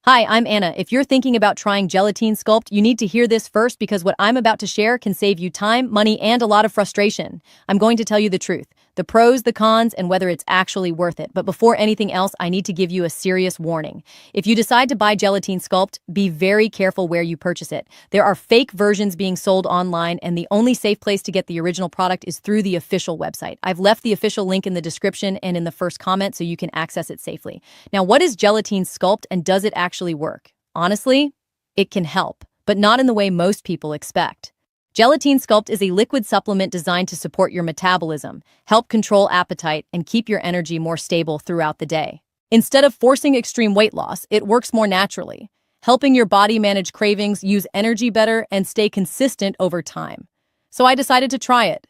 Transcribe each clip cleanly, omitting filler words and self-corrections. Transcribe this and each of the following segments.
Hi, I'm Anna. If you're thinking about trying Gelatine Sculpt, you need to hear this first because what I'm about to share can save you time, money, and a lot of frustration. I'm going to tell you the truth, the pros, the cons, and whether it's actually worth it. But before anything else, I need to give you a serious warning. If you decide to buy Gelatine Sculpt, be very careful where you purchase it. There are fake versions being sold online, and the only safe place to get the original product is through the official website. I've left the official link in the description and in the first comment so you can access it safely. Now, what is Gelatine Sculpt and does it actually work? Honestly, it can help, but not in the way most people expect. Gelatine Sculpt is a liquid supplement designed to support your metabolism, help control appetite, and keep your energy more stable throughout the day. Instead of forcing extreme weight loss, it works more naturally, helping your body manage cravings, use energy better, and stay consistent over time. So I decided to try it.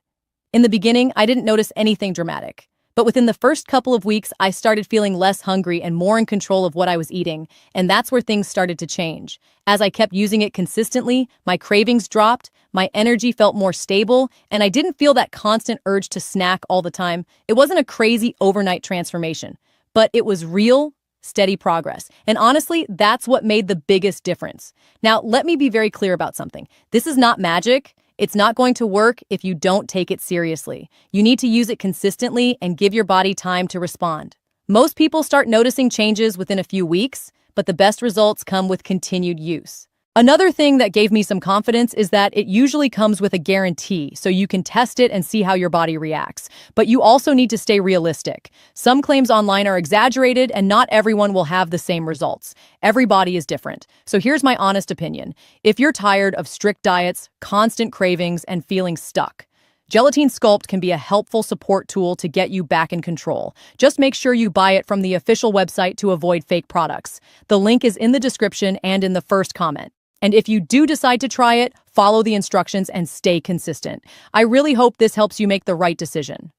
In the beginning, I didn't notice anything dramatic. But within the first couple of weeks, I started feeling less hungry and more in control of what I was eating, and that's where things started to change. As I kept using it consistently, my cravings dropped, my energy felt more stable, and I didn't feel that constant urge to snack all the time. It wasn't a crazy overnight transformation, but it was real, steady progress. And honestly, that's what made the biggest difference. Now, let me be very clear about something. This is not magic. It's not going to work if you don't take it seriously. You need to use it consistently and give your body time to respond. Most people start noticing changes within a few weeks, but the best results come with continued use. Another thing that gave me some confidence is that it usually comes with a guarantee, so you can test it and see how your body reacts. But you also need to stay realistic. Some claims online are exaggerated, and not everyone will have the same results. Every body is different. So here's my honest opinion. If you're tired of strict diets, constant cravings, and feeling stuck, Gelatine Sculpt can be a helpful support tool to get you back in control. Just make sure you buy it from the official website to avoid fake products. The link is in the description and in the first comment. And if you do decide to try it, follow the instructions and stay consistent. I really hope this helps you make the right decision.